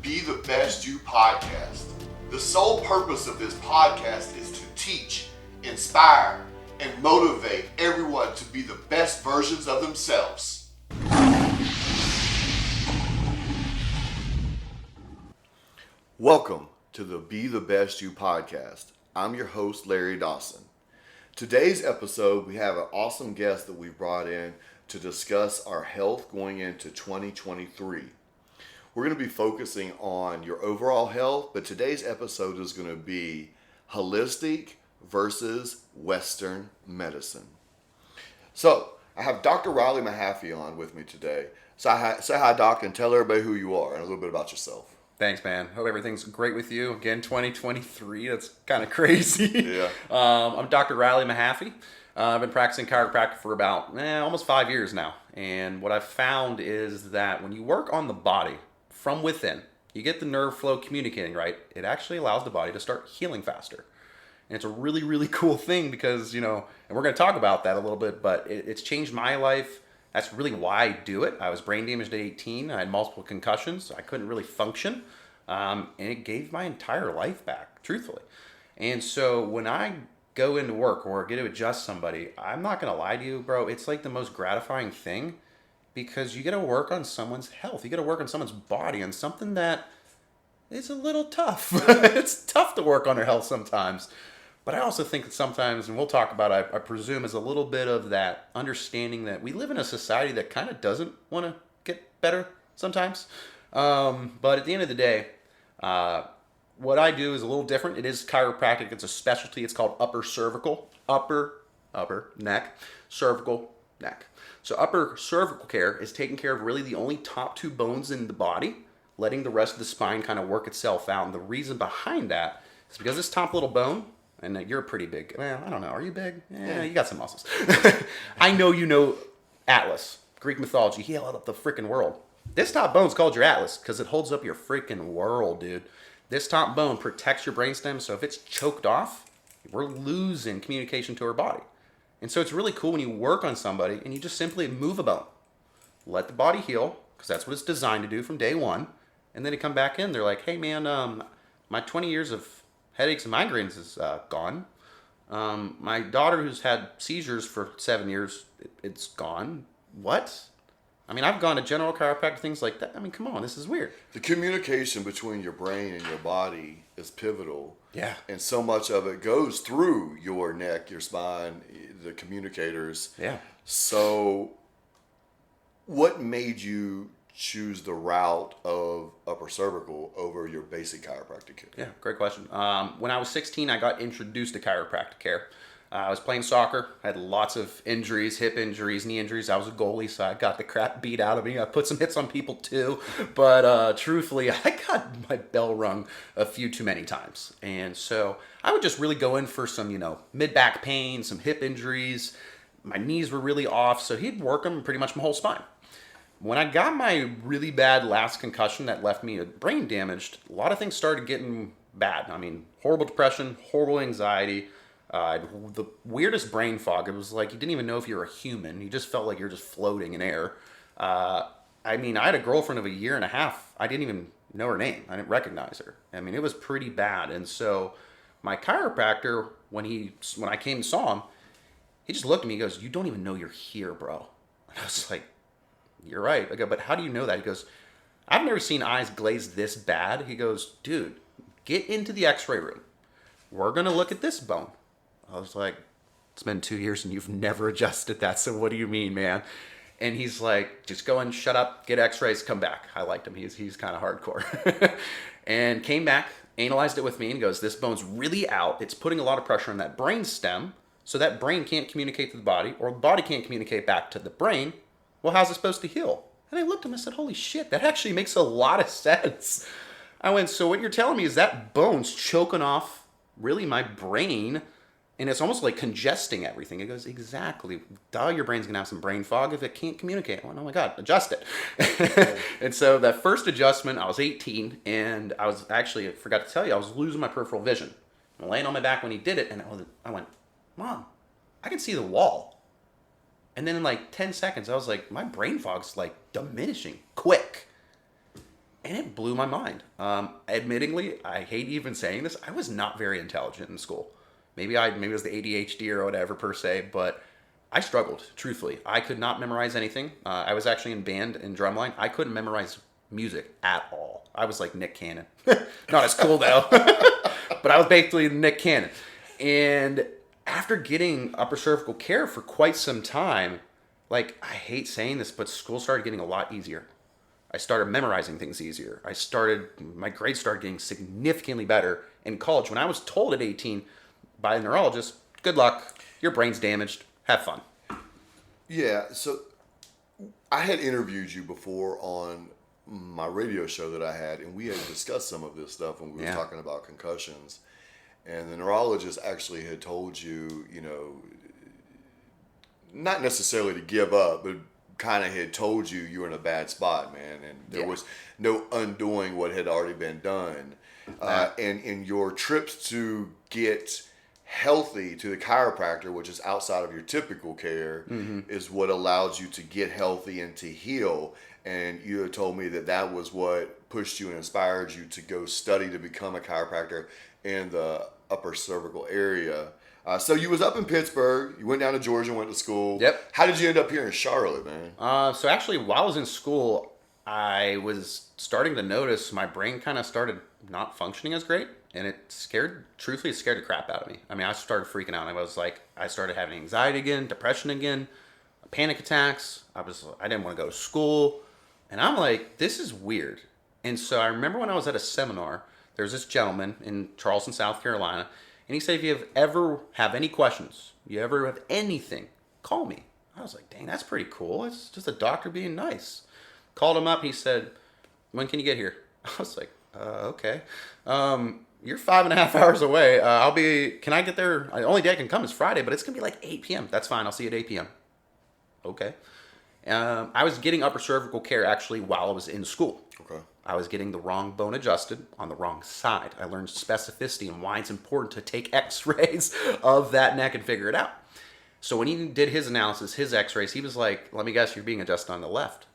Be the Best You podcast. The sole purpose of this podcast is to teach, inspire, and motivate everyone to be the best versions of themselves. Welcome to the Be the Best You podcast. I'm your host, Larry Dawson. Today's episode, we have an awesome guest that we brought in to discuss our health going into 2023. We're going to be focusing on your overall health, but today's episode is going to be holistic versus Western medicine. So, I have Dr. Mahaffey on with me today. So, say hi, Doc, and tell everybody who you are and a little bit about yourself. Thanks, man. Hope everything's great with you. Again, 2023. That's kind of crazy. Yeah. I'm Dr. Mahaffey. I've been practicing chiropractic for about almost 5 years now. And what I've found is that when you work on the body from within, you get the nerve flow communicating right. It actually allows the body to start healing faster. And it's a really, really cool thing because, and we're going to talk about that a little bit, but it's changed my life. That's really why I do it. I was brain damaged at 18. I had multiple concussions. So I couldn't really function. And it gave my entire life back, truthfully. And so when I go into work or get to adjust somebody, I'm not going to lie to you, bro. It's like the most gratifying thing because you get to work on someone's health. You get to work on someone's body on something that is a little tough. It's tough to work on their health sometimes. But I also think that sometimes, and we'll talk about it, I presume, is a little bit of that understanding that we live in a society that kind of doesn't want to get better sometimes. But at the end of the day, what I do is a little different. It is chiropractic. It's a specialty. It's called upper cervical, upper neck, cervical neck. So upper cervical care is taking care of really the only top two bones in the body, letting the rest of the spine kind of work itself out. And the reason behind that is because this top little bone, and you're pretty big. Well, I don't know. Are you big? Yeah, you got some muscles. I know you know Atlas, Greek mythology. He held up the freaking world. This top bone's called your Atlas because it holds up your freaking world, dude. This top bone protects your brainstem, so if it's choked off, we're losing communication to our body. And so it's really cool when you work on somebody and you just simply move a bone. Let the body heal, because that's what it's designed to do from day one. And then they come back in, they're like, hey man, my 20 years of headaches and migraines is gone. My daughter who's had seizures for 7 years, it's gone. What? I mean, I've gone to general chiropractic, things like that. I mean, come on, this is weird. The communication between your brain and your body is pivotal. Yeah. And so much of it goes through your neck, your spine, the communicators. Yeah. So what made you choose the route of upper cervical over your basic chiropractic care? Yeah, great question. When I was 16, I got introduced to chiropractic care. I was playing soccer. I had lots of injuries, hip injuries, knee injuries. I was a goalie, so I got the crap beat out of me. I put some hits on people too. But truthfully, I got my bell rung a few too many times. And so I would just really go in for some, mid-back pain, some hip injuries. My knees were really off, so he'd work them pretty much my whole spine. When I got my really bad last concussion that left me brain damaged, a lot of things started getting bad. I mean, horrible depression, horrible anxiety, the weirdest brain fog. It was like you didn't even know if you were a human. You just felt like you're just floating in air. I had a girlfriend of a year and a half. I didn't even know her name. I didn't recognize her. I mean, it was pretty bad. And so my chiropractor, when I came and saw him, he just looked at me. He goes, "You don't even know you're here, bro." And I was like, "You're right." I go, "But how do you know that?" He goes, "I've never seen eyes glazed this bad." He goes, "Dude, get into the x-ray room. We're going to look at this bone." I was like, "It's been 2 years and you've never adjusted that. So what do you mean, man?" And he's like, "Just go and shut up, get x-rays, come back." I liked him. He's kind of hardcore. And came back, analyzed it with me and goes, "This bone's really out. It's putting a lot of pressure on that brain stem. So that brain can't communicate to the body, or the body can't communicate back to the brain. Well, how's it supposed to heal?" And I looked at him and said, "Holy shit, that actually makes a lot of sense." I went, "So what you're telling me is that bone's choking off really my brain, and it's almost like congesting everything." He goes, "Exactly. Duh, your brain's going to have some brain fog if it can't communicate." I went, "Oh my God, adjust it." And so that first adjustment, I was 18, and I forgot to tell you, I was losing my peripheral vision. I'm laying on my back when he did it, and I went, "Mom, I can see the wall." And then in like 10 seconds, I was like, my brain fog's like diminishing quick. And it blew my mind. Admittingly, I hate even saying this. I was not very intelligent in school. Maybe it was the ADHD or whatever per se, but I struggled. Truthfully, I could not memorize anything. I was actually in band and drumline. I couldn't memorize music at all. I was like Nick Cannon. Not as cool though, but I was basically Nick Cannon. And after getting upper cervical care for quite some time, like I hate saying this, but school started getting a lot easier. I started memorizing things easier. My grades started getting significantly better in college. When I was told at 18 by a neurologist, good luck, your brain's damaged, have fun. Yeah, so I had interviewed you before on my radio show that I had, and we had discussed some of this stuff when we were talking about concussions. And the neurologist actually had told you, not necessarily to give up, but kind of had told you were in a bad spot, man, and there was no undoing what had already been done. And in your trips to get healthy to the chiropractor, which is outside of your typical care, is what allows you to get healthy and to heal. And you had told me that was what pushed you and inspired you to go study to become a chiropractor in the upper cervical area. So you was up in Pittsburgh, you went down to Georgia, went to school. Yep. How did you end up here in Charlotte, man? So actually, while I was in school, I was starting to notice my brain kind of started not functioning as great, and it scared the crap out of me. I mean, I started freaking out. I started having anxiety again, depression again, panic attacks. I didn't want to go to school, and I'm like, this is weird. And so I remember when I was at a seminar, there's this gentleman in Charleston, South Carolina, and he said, if you ever have any questions, you ever have anything, call me. I was like, dang, that's pretty cool. It's just a doctor being nice. Called him up. He said, when can you get here? I was like, okay. You're 5.5 hours away. Can I get there? The only day I can come is Friday, but it's going to be like 8 p.m. That's fine. I'll see you at 8 p.m. Okay. I was getting upper cervical care actually while I was in school. Okay. I was getting the wrong bone adjusted on the wrong side. I learned specificity and why it's important to take x-rays of that neck and figure it out. So when he did his analysis, his x-rays, he was like, let me guess, you're being adjusted on the left.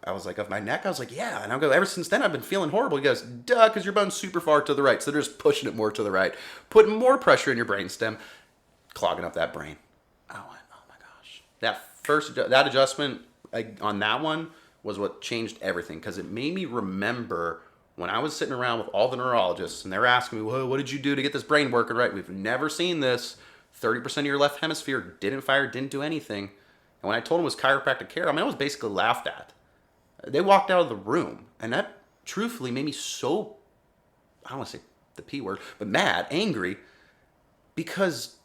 I was like, of my neck? I was like, yeah. And I go, ever since then, I've been feeling horrible. He goes, duh, because your bone's super far to the right. So they're just pushing it more to the right, putting more pressure in your brainstem, clogging up that brain. I went, oh my gosh. That adjustment on that one was what changed everything, because it made me remember when I was sitting around with all the neurologists and they're asking me, well, what did you do to get this brain working right? We've never seen this. 30% of your left hemisphere didn't fire, didn't do anything. And when I told them it was chiropractic care, I was basically laughed at. They walked out of the room, and that truthfully made me so, I don't want to say the P word, but mad, angry, because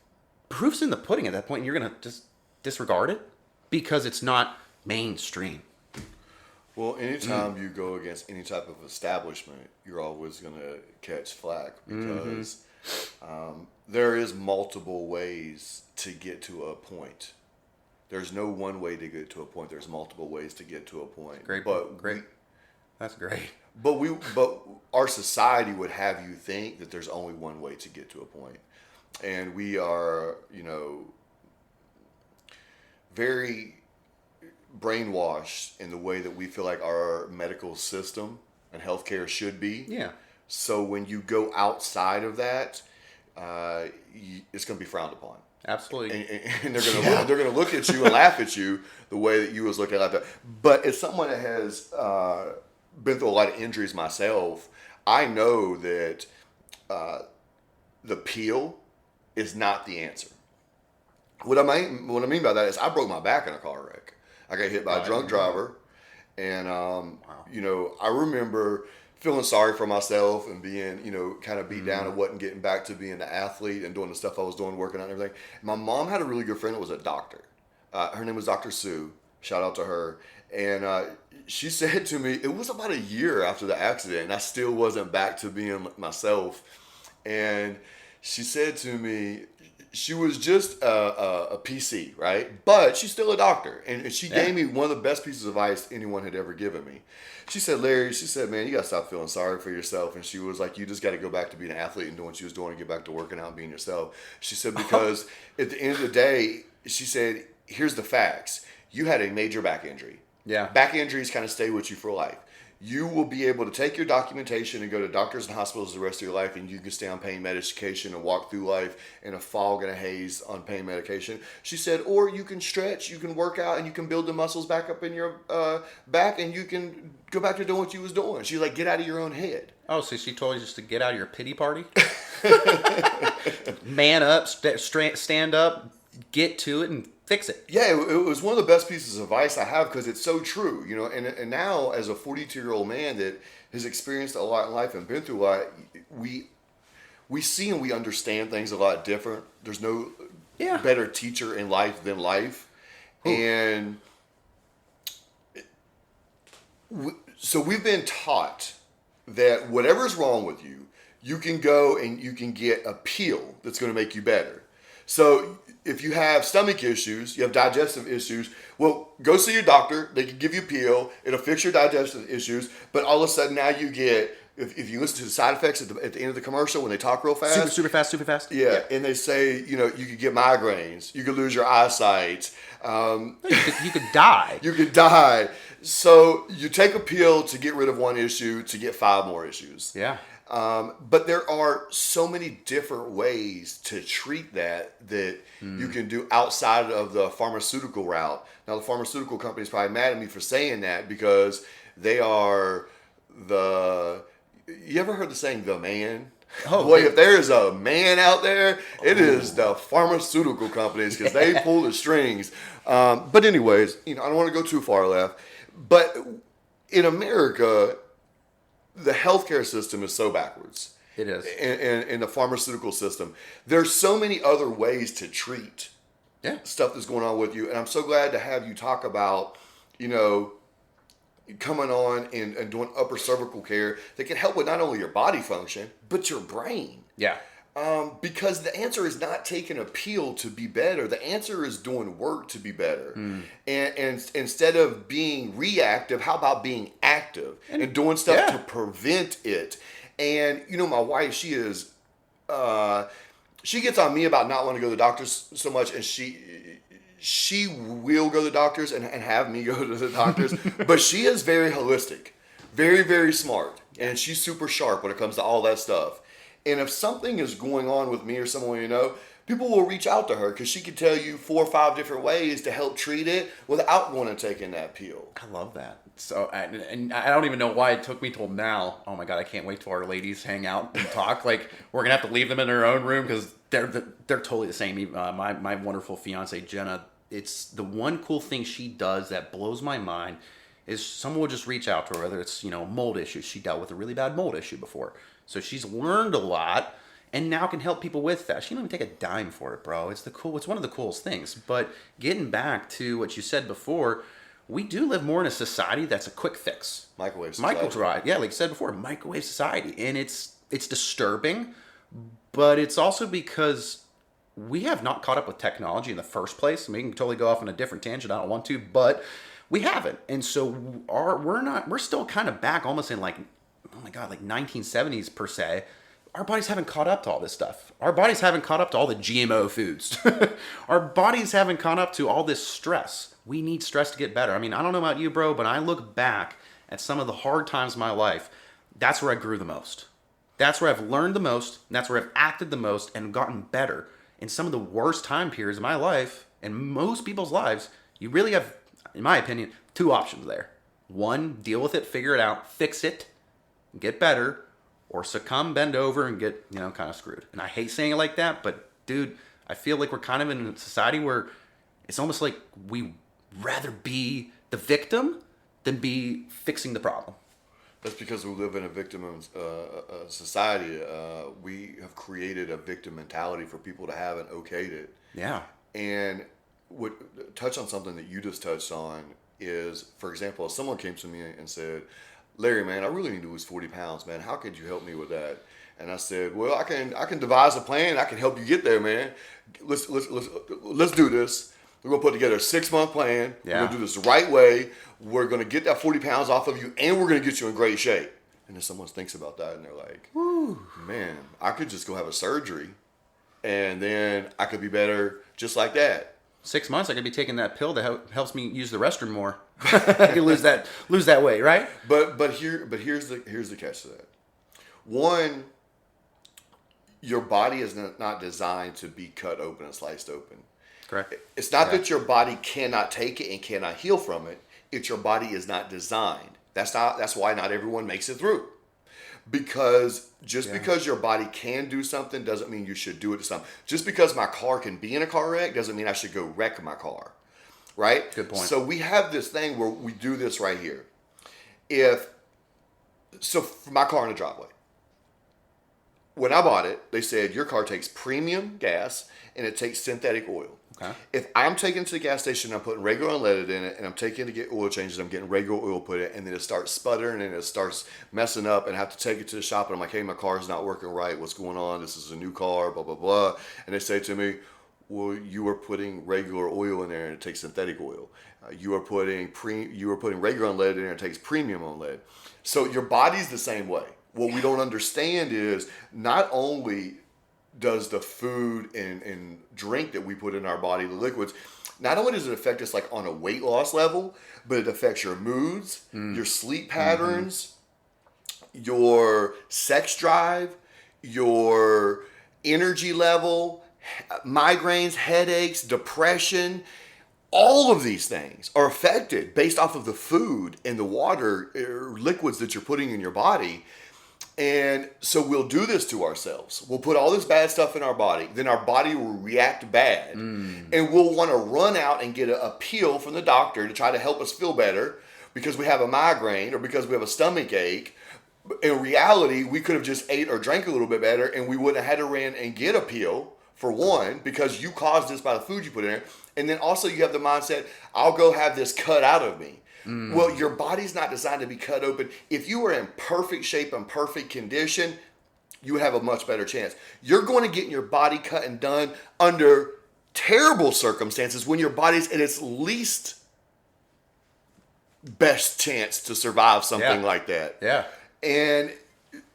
proof's in the pudding at that point, and you're going to just disregard it because it's not mainstream. Well, anytime you go against any type of establishment, you're always going to catch flack because there is multiple ways to get to a point. There's no one way to get to a point. There's multiple ways to get to a point. Great. That's great. But our society would have you think that there's only one way to get to a point. And we are, very brainwashed in the way that we feel like our medical system and healthcare should be. Yeah. So when you go outside of that, it's going to be frowned upon. Absolutely. And they're gonna look at you and laugh at you the way that you was looking at that. But as someone that has been through a lot of injuries myself, I know that the peel is not the answer. What I mean by that is I broke my back in a car wreck. I got hit by a drunk driver, and I remember feeling sorry for myself and being, kind of beat down and wasn't getting back to being an athlete and doing the stuff I was doing, working out and everything. My mom had a really good friend that was a doctor. Her name was Dr. Sue. Shout out to her. And she said to me, it was about a year after the accident, and I still wasn't back to being myself. And she said to me, she was just a PC, right? But she's still a doctor. And she gave me one of the best pieces of advice anyone had ever given me. She said, Larry, man, you got to stop feeling sorry for yourself. And she was like, you just got to go back to being an athlete and doing what you was doing and get back to working out and being yourself. She said, because at the end of the day, she said, here's the facts. You had a major back injury. Yeah. Back injuries kind of stay with you for life. You will be able to take your documentation and go to doctors and hospitals the rest of your life, and you can stay on pain medication and walk through life in a fog and a haze on pain medication. She said, or you can stretch, you can work out, and you can build the muscles back up in your back, and you can go back to doing what you was doing. She's like, get out of your own head. Oh, so she told you just to get out of your pity party? Man up, stand up, get to it, and fix it. Yeah, it was one of the best pieces of advice I have because it's so true, you know. And now, as a 42-year-old man that has experienced a lot in life and been through a lot, we see and we understand things a lot different. There's no better teacher in life than life, and so we've been taught that whatever's wrong with you, you can go and you can get a pill that's going to make you better. So if you have stomach issues, you have digestive issues, well, go see your doctor. They can give you a pill. It'll fix your digestive issues. But all of a sudden now you get, if you listen to the side effects at the end of the commercial when they talk real fast. Super fast. Yeah, and they say, you know, you could get migraines. You could lose your eyesight. You could die. You could die. So you take a pill to get rid of one issue to get 5 more issues. Yeah. But there are so many different ways to treat that you can do outside of the pharmaceutical route. Now, the pharmaceutical company is probably mad at me for saying that because they are you ever heard the saying, the man? Oh, boy, if there is a man out there, it is the pharmaceutical companies because they pull the strings. But anyways, you know, I don't want to go too far left. But in America, the healthcare system is so backwards. It is. In the pharmaceutical system. There's so many other ways to treat stuff that's going on with you. And I'm so glad to have you talk about, you know, coming on and doing upper cervical care that can help with not only your body function, but your brain. Yeah. Because the answer is not taking a pill to be better. The answer is doing work to be better. And instead of being reactive, how about being active and doing stuff to prevent it? And, you know, my wife, she is, she gets on me about not wanting to go to the doctors so much. And she will go to the doctors and have me go to the doctors. But she is very holistic, very, very smart. And she's super sharp when it comes to all that stuff. And if something is going on with me or someone you know, people will reach out to her because she can tell you 4 or 5 different ways to help treat it without going and taking that pill. I love that. So, and I don't even know why it took me till now. Oh my God, I can't wait till our ladies hang out and talk. Like, we're going to have to leave them in their own room because they're totally the same. My wonderful fiance, Jenna, it's the one cool thing she does that blows my mind is someone will just reach out to her, whether it's, you know, mold issues. She dealt with a really bad mold issue before. So she's learned a lot and now can help people with that. She don't even take a dime for it, bro. It's one of the coolest things. But getting back to what you said before, we do live more in a society that's a quick fix. Microwave society. Yeah, like I said before, microwave society. And it's disturbing, but it's also because we have not caught up with technology in the first place. I mean, we can totally go off on a different tangent. I don't want to, but we haven't. And so we're still kind of back almost in like, oh my God, like 1970s per se. Our bodies haven't caught up to all this stuff. Our bodies haven't caught up to all the GMO foods. Our bodies haven't caught up to all this stress. We need stress to get better. I mean, I don't know about you, bro, but I look back at some of the hard times in my life. That's where I grew the most. That's where I've learned the most. And that's where I've acted the most and gotten better. In some of the worst time periods of my life and most people's lives, you really have, in my opinion, 2 options there. 1, deal with it, figure it out, fix it, get better, or succumb, bend over, and get, you know, kind of screwed. And I hate saying it like that, but dude, I feel like we're kind of in a society where it's almost like we rather be the victim than be fixing the problem. That's because we live in a victim society. We have created a victim mentality for people to have and okayed it. Yeah. And would touch on something that you just touched on is, for example, if someone came to me and said, Larry, man, I really need to lose 40 pounds, man. How could you help me with that? And I said, well, I can devise a plan. I can help you get there, man. Let's do this. We're going to put together a 6-month plan. Yeah. We're going to do this the right way. We're going to get that 40 pounds off of you, and we're going to get you in great shape. And then someone thinks about that, and they're like, man, I could just go have a surgery, and then I could be better just like that. 6 months, I could be taking that pill that helps me use the restroom more. I could lose that weight, right? Here's the catch to that. One, your body is not designed to be cut open and sliced open. Correct. It's not that your body cannot take it and cannot heal from it. It's your body is not designed. That's why not everyone makes it through. Because because your body can do something doesn't mean you should do it to something. Just because my car can be in a car wreck doesn't mean I should go wreck my car. Right? Good point. So we have this thing where we do this right here. For my car in the driveway. When I bought it, they said your car takes premium gas and it takes synthetic oil. Okay. If I'm taking it to the gas station, I'm putting regular unleaded in it, and I'm taking it to get oil changes, I'm getting regular oil put in it, and then it starts sputtering and it starts messing up, and I have to take it to the shop, and I'm like, hey, my car's not working right. What's going on? This is a new car, blah, blah, blah. And they say to me, well, you are putting regular oil in there, and it takes synthetic oil. You are putting regular unleaded in there, and it takes premium unleaded. So your body's the same way. What we don't understand is not only does the food and drink that we put in our body, the liquids, not only does it affect us like on a weight loss level, but it affects your moods, your sleep patterns, your sex drive, your energy level, migraines, headaches, depression. All of these things are affected based off of the food and the water or liquids that you're putting in your body. And so we'll do this to ourselves. We'll put all this bad stuff in our body. Then our body will react bad. And we'll want to run out and get a pill from the doctor to try to help us feel better because we have a migraine or because we have a stomach ache. In reality, we could have just ate or drank a little bit better and we wouldn't have had to run and get a pill, for one, because you caused this by the food you put in there. And then also you have the mindset, I'll go have this cut out of me. Well, your body's not designed to be cut open. If you were in perfect shape and perfect condition, you would have a much better chance. You're going to get your body cut and done under terrible circumstances when your body's at its least best chance to survive something like that. Yeah. And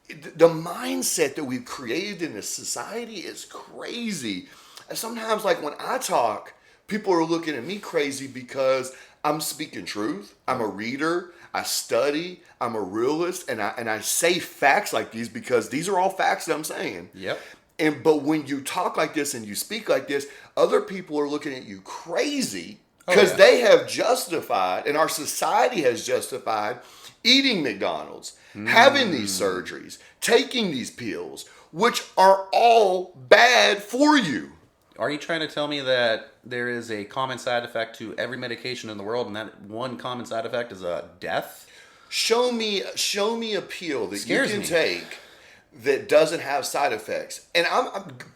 the mindset that we've created in this society is crazy. And sometimes, like when I talk, people are looking at me crazy because I'm speaking truth. I'm a reader. I study. I'm a realist, and I say facts like these because these are all facts that I'm saying. Yep. But when you talk like this and you speak like this, other people are looking at you crazy because they have justified, and our society has justified, eating McDonald's, having these surgeries, taking these pills, which are all bad for you. Are you trying to tell me that there is a common side effect to every medication in the world, and that one common side effect is a death? Show me a pill that Scares you can me. take that doesn't have side effects. And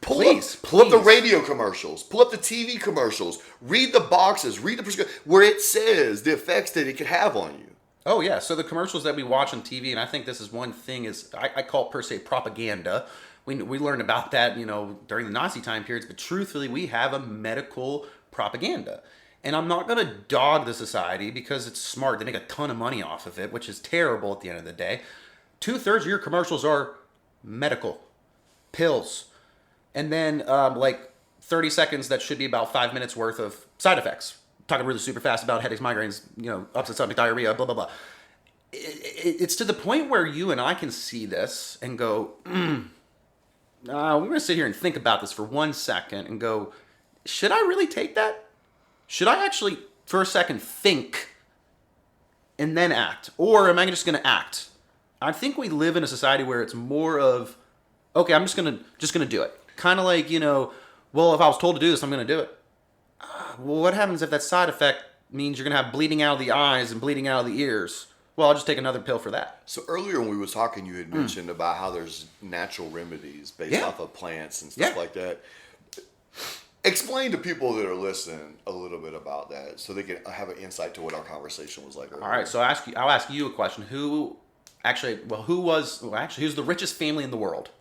pull up the radio commercials, pull up the TV commercials, read the boxes, read the prescription where it says the effects that it could have on you. Oh, yeah. So the commercials that we watch on TV, and I think this is one thing, is I call it per se propaganda. We learned about that, during the Nazi time periods, but truthfully, we have a medical propaganda. And I'm not going to dog the society because it's smart. They make a ton of money off of it, which is terrible at the end of the day. 2/3 of your commercials are medical, pills, and then 30 seconds that should be about 5 minutes worth of side effects. Talking really super fast about headaches, migraines, upset stomach, diarrhea, blah, blah, blah. It's to the point where you and I can see this and go, we're going to sit here and think about this for 1 second and go, should I really take that? Should I actually, for a second, think and then act? Or am I just going to act? I think we live in a society where it's more of, okay, I'm just going to do it. Kind of like, well, if I was told to do this, I'm going to do it. Well, what happens if that side effect means you're going to have bleeding out of the eyes and bleeding out of the ears? Well, I'll just take another pill for that. So earlier when we were talking, you had mentioned about how there's natural remedies based off of plants and stuff like that. Explain to people that are listening a little bit about that so they can have an insight to what our conversation was like earlier. All right, so I'll ask you a question. Who's the richest family in the world?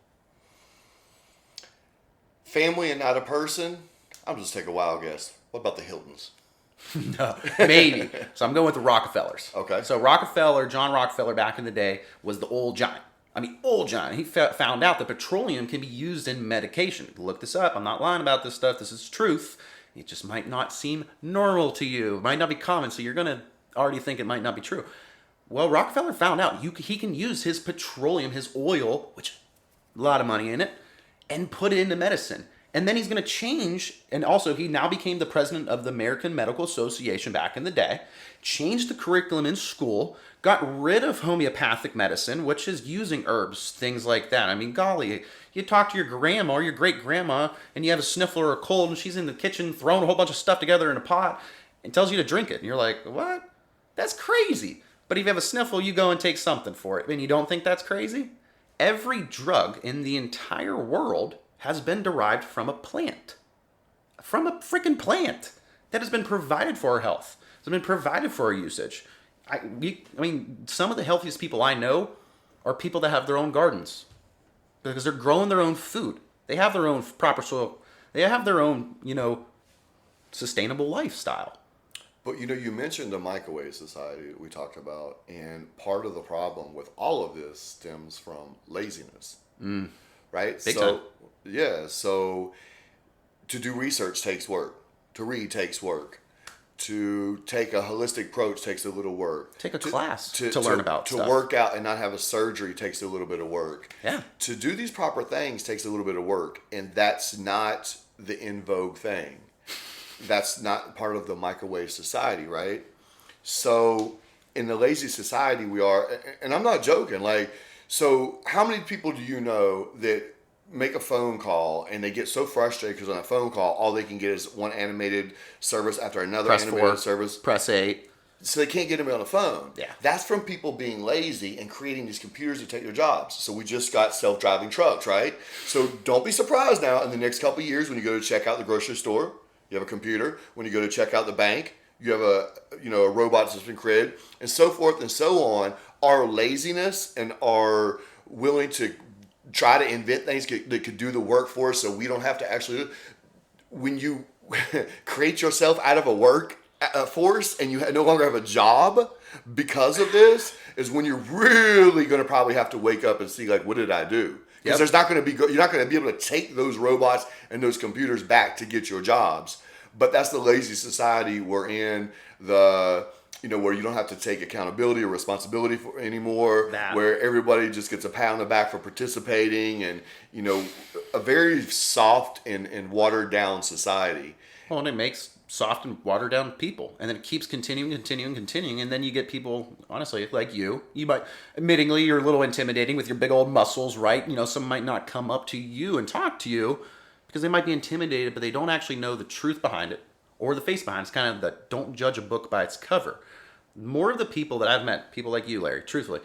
Family and not a person? I'll just take a wild guess. What about the Hiltons? No, maybe. So I'm going with the Rockefellers. Okay. So John Rockefeller back in the day was the old giant. Old giant. He found out that petroleum can be used in medication. Look this up. I'm not lying about this stuff. This is truth. It just might not seem normal to you. It might not be common, so you're going to already think it might not be true. Well, Rockefeller found out he can use his petroleum, his oil, which a lot of money in it, and put it into medicine. And then he's going to change, and also he now became the president of the American Medical Association back in the day, changed the curriculum in school, got rid of homeopathic medicine, which is using herbs, things like that. I mean, golly, you talk to your grandma or your great-grandma, and you have a sniffle or a cold, and she's in the kitchen throwing a whole bunch of stuff together in a pot and tells you to drink it. And you're like, what? That's crazy. But if you have a sniffle, you go and take something for it. And you don't think that's crazy? Every drug in the entire world has been derived from a plant. From a freaking plant that has been provided for our health. It's been provided for our usage. I mean, some of the healthiest people I know are people that have their own gardens. Because they're growing their own food. They have their own proper soil. They have their own, sustainable lifestyle. But you mentioned the microwave society that we talked about, and part of the problem with all of this stems from laziness, right? Big time. Yeah, so to do research takes work. To read takes work. To take a holistic approach takes a little work. Take a class to learn about stuff. To work out and not have a surgery takes a little bit of work. Yeah. To do these proper things takes a little bit of work, and that's not the in vogue thing. That's not part of the microwave society, right? So in the lazy society we are, and I'm not joking, so how many people do you know that make a phone call and they get so frustrated because on a phone call all they can get is one animated service after another Press animated 4, service, press 8, so they can't get them on the phone. Yeah. That's from people being lazy and creating these computers to take their jobs. So we just got self-driving trucks, right? So don't be surprised now in the next couple of years when you go to check out the grocery store, you have a computer. When you go to check out the bank, you have a robot that's been created, and so forth and so on. Our laziness and our willing to try to invent things that could do the work for us so we don't have to actually do it. When you create yourself out of a work force and you no longer have a job because of this, is when you're really going to probably have to wake up and see, what did I do? Because there's not going to be, you're not going to be able to take those robots and those computers back to get your jobs. But that's the lazy society we're in, where you don't have to take accountability or responsibility for anymore, where everybody just gets a pat on the back for participating, and, a very soft and watered down society. Well, and it makes soft and watered down people, and then it keeps continuing, and then you get people, honestly, like you might, admittingly, you're a little intimidating with your big old muscles, right? Some might not come up to you and talk to you because they might be intimidated, but they don't actually know the truth behind it or the face behind it. It's kind of that don't judge a book by its cover. More of the people that I've met, people like you, Larry, truthfully,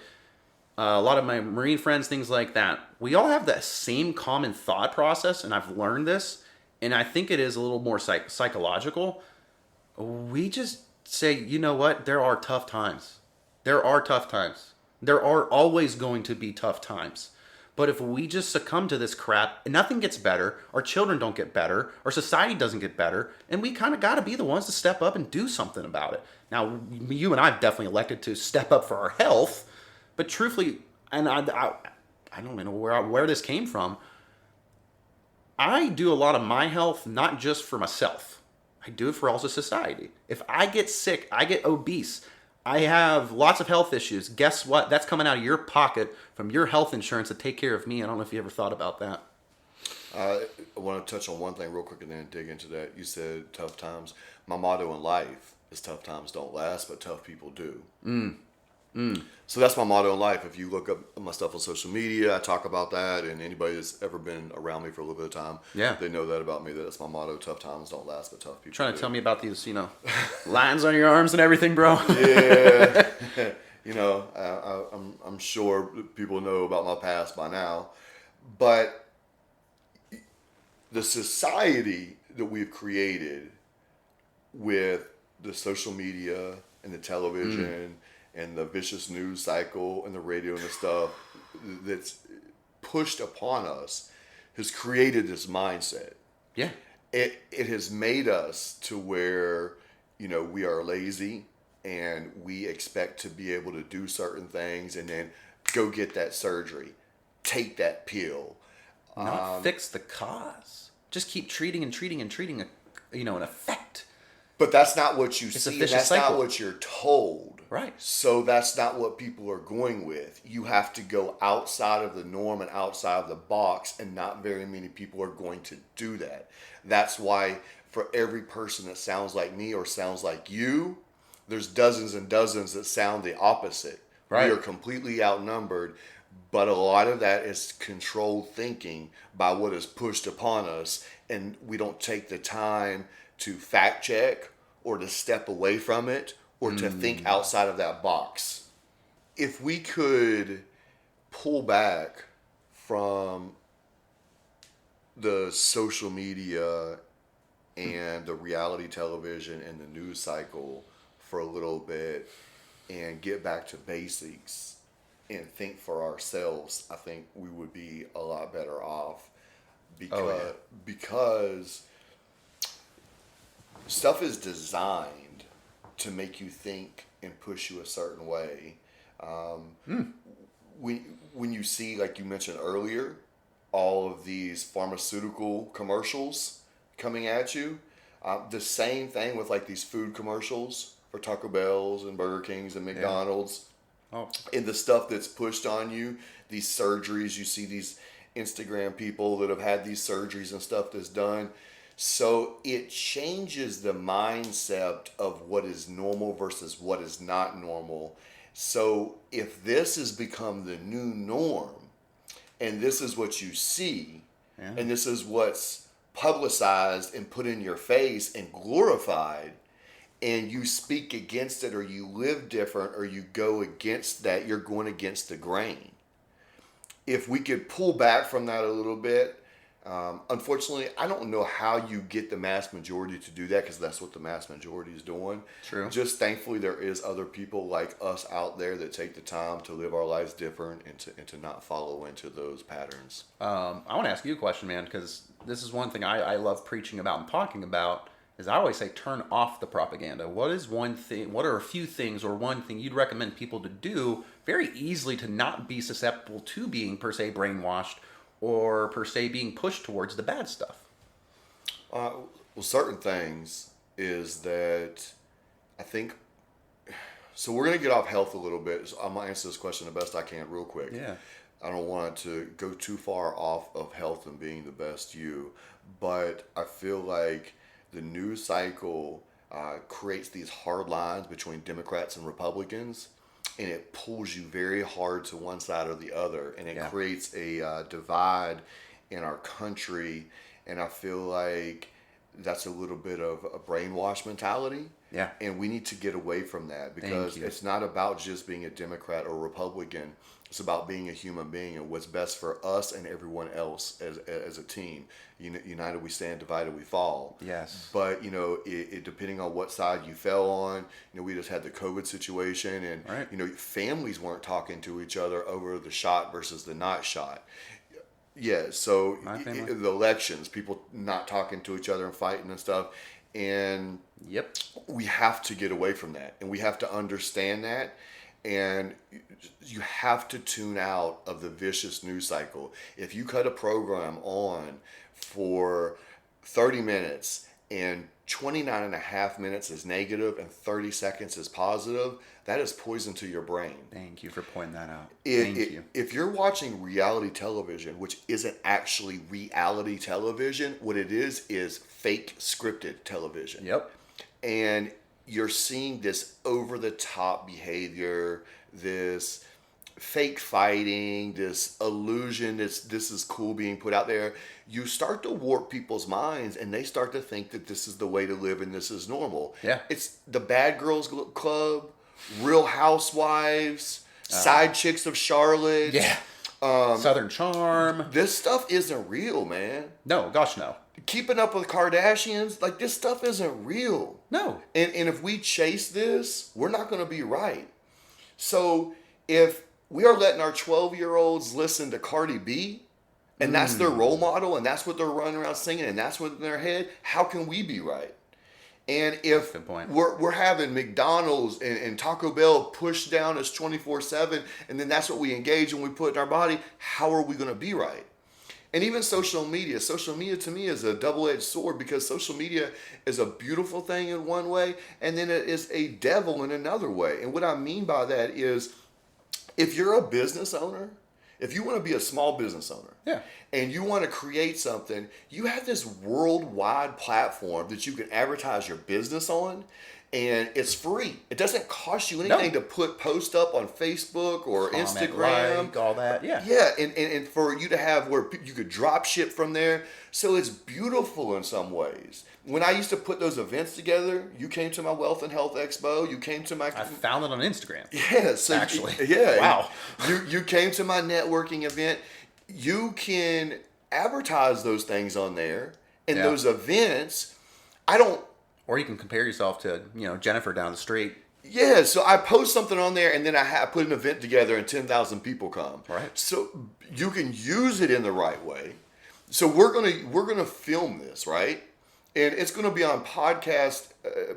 a lot of my Marine friends, things like that, we all have that same common thought process, and I've learned this, and I think it is a little more psychological. We just say, you know what? There are tough times. There are tough times. There are always going to be tough times. But if we just succumb to this crap, nothing gets better, our children don't get better, our society doesn't get better, and we kind of got to be the ones to step up and do something about it. Now, you and I have definitely elected to step up for our health, but truthfully, and I don't know where this came from, I do a lot of my health not just for myself. I do it for also society. If I get sick, I get obese, I have lots of health issues, guess what? That's coming out of your pocket from your health insurance to take care of me. I don't know if you ever thought about that. I want to touch on one thing real quick and then dig into that. You said tough times. My motto in life is tough times don't last, but tough people do. So that's my motto in life. If you look up my stuff on social media, I talk about that, and anybody that's ever been around me for a little bit of time, they know that about me. That's my motto. Tough times don't last, but tough people Trying do. to tell me about these, lines on your arms and everything, bro. Yeah. I'm sure people know about my past by now, but the society that we've created with the social media and the television and the vicious news cycle and the radio and the stuff that's pushed upon us has created this mindset. Yeah. It has made us to where, we are lazy and we expect to be able to do certain things and then go get that surgery, take that pill. Not fix the cause. Just keep treating an effect. But that's not what you It's a see, and vicious that's cycle. not what you're told. Right. So that's not what people are going with. You have to go outside of the norm and outside of the box, and not very many people are going to do that. That's why for every person that sounds like me or sounds like you, there's dozens and dozens that sound the opposite. Right. We are completely outnumbered, but a lot of that is controlled thinking by what is pushed upon us, and we don't take the time to fact check or to step away from it or to think outside of that box. If we could pull back from the social media and the reality television and the news cycle for a little bit and get back to basics and think for ourselves, I think we would be a lot better off because stuff is designed to make you think and push you a certain way. When you see, like you mentioned earlier, all of these pharmaceutical commercials coming at you, the same thing with like these food commercials for Taco Bell's and Burger King's and McDonald's. Oh. And the stuff that's pushed on you, these surgeries, you see these Instagram people that have had these surgeries and stuff that's done. So it changes the mindset of what is normal versus what is not normal. So if this has become the new norm, and this is what you see, and this is what's publicized and put in your face and glorified, and you speak against it or you live different or you go against that, you're going against the grain. If we could pull back from that a little bit, unfortunately, I don't know how you get the mass majority to do that, because that's what the mass majority is doing. True. Just thankfully, there is other people like us out there that take the time to live our lives different and to not follow into those patterns. I want to ask you a question, man, because this is one thing I love preaching about and talking about. Is I always say turn off the propaganda. What is one thing? What are a few things or one thing you'd recommend people to do very easily to not be susceptible to being per se brainwashed or per se being pushed towards the bad stuff? Well, certain things is that I think. So we're gonna get off health a little bit. So I'm gonna answer this question the best I can, real quick. Yeah. I don't want it to go too far off of health and being the best you, but I feel like the news cycle creates these hard lines between Democrats and Republicans, and it pulls you very hard to one side or the other, and it creates a divide in our country, and I feel like that's a little bit of a brainwash mentality. Yeah. And we need to get away from that, because it's not about just being a Democrat or Republican. It's about being a human being and what's best for us and everyone else as a team. United we stand, divided we fall. Yes. But, it depending on what side you fell on, we just had the COVID situation, and, families weren't talking to each other over the shot versus the not shot. Yeah, so the elections, people not talking to each other and fighting and stuff. And we have to get away from that, and we have to understand that, and you have to tune out of the vicious news cycle. If you cut a program on for 30 minutes and 29 and a half minutes is negative and 30 seconds is positive, that is poison to your brain. Thank you for pointing that out. Thank you. If you're watching reality television, which isn't actually reality television, what it is fake scripted television. Yep. And you're seeing this over-the-top behavior, this fake fighting, this illusion, this is cool being put out there. You start to warp people's minds, and they start to think that this is the way to live and this is normal. Yeah. It's the Bad Girls Club, Real Housewives, Side Chicks of Charlotte. Yeah. Southern Charm. This stuff isn't real, man. No, gosh, no. Keeping up with Kardashians, like, this stuff isn't real. No. And if we chase this, we're not going to be right. So if we are letting our 12-year-olds listen to Cardi B, and that's their role model, and that's what they're running around singing, and that's what's in their head, how can we be right? And if we're having McDonald's and Taco Bell pushed down as 24/7, and then that's what we engage and we put in our body, how are we going to be right? And even social media. Social media to me is a double-edged sword because social media is a beautiful thing in one way, and then it is a devil in another way. And what I mean by that is, if you're a business owner, if you want to be a small business owner, Yeah. and you want to create something, you have this worldwide platform that you can advertise your business on, and it's free. It doesn't cost you anything No. to put post up on Facebook or Comment, Instagram. like, all that. Yeah. Yeah, and for you to have where you could drop ship from there. So it's beautiful in some ways. When I used to put those events together, you came to my Wealth and Health Expo, you came to my... I found it on Instagram. Yeah, so Actually. yeah. Wow. You came to my networking event. You can advertise those things on there. And Yeah. those events, I don't... Or you can compare yourself to, Jennifer down the street. Yeah, so I post something on there, and then I put an event together, and 10,000 people come. Right. So you can use it in the right way. So we're gonna film this, right? And it's gonna be on podcast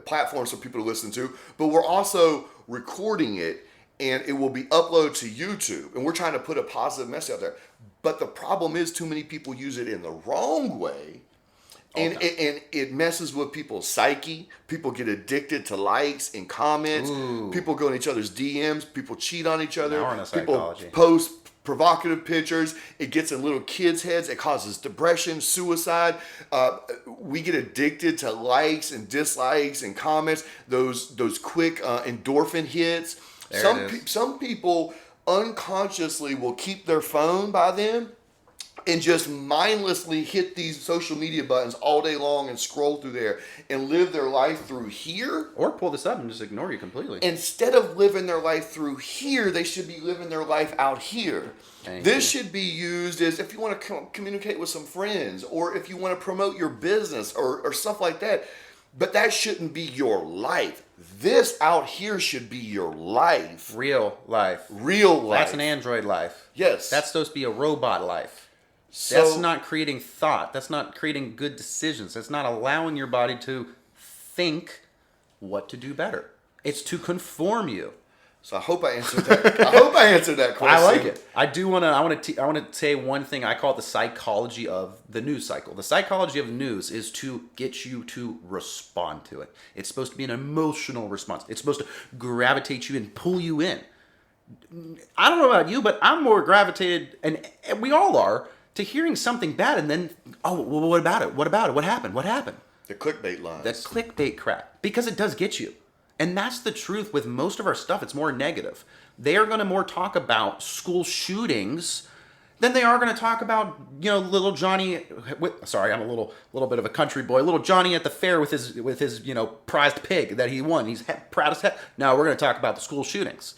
platforms for people to listen to. But we're also recording it, and it will be uploaded to YouTube. And we're trying to put a positive message out there. But the problem is, too many people use it in the wrong way. And it messes with people's psyche. People get addicted to likes and comments. Ooh. People go in each other's DMs. People cheat on each other. Now we're into People psychology. post provocative pictures. It gets in little kids' heads. It causes depression, suicide. We get addicted to likes and dislikes and comments. Those quick endorphin hits. Some people unconsciously will keep their phone by them and just mindlessly hit these social media buttons all day long and scroll through there and live their life through here. Or pull this up and just ignore you completely. Instead of living their life through here, they should be living their life out here. This should be used as if you want to communicate with some friends, or if you want to promote your business or stuff like that. But that shouldn't be your life. This out here should be your life. Real life. Real life. That's an Android life. Yes. That's supposed to be a robot life. So, That's not creating thought. That's not creating good decisions. That's not allowing your body to think what to do better. It's to conform you. So I hope I answered that. I hope I answered that question. I like it. I do want to. I want to say one thing. I call it the psychology of the news cycle. The psychology of news is to get you to respond to it. It's supposed to be an emotional response. It's supposed to gravitate you and pull you in. I don't know about you, but I'm more gravitated, and we all are, to hearing something bad and then, oh, well, what about it? What about it? What happened? What happened? The clickbait lines. That clickbait crap. Because it does get you. And that's the truth with most of our stuff. It's more negative. They are going to more talk about school shootings than they are going to talk about, little Johnny. Sorry, I'm a little bit of a country boy. Little Johnny at the fair with his prized pig that he won. He's proud as heck. No, we're going to talk about the school shootings.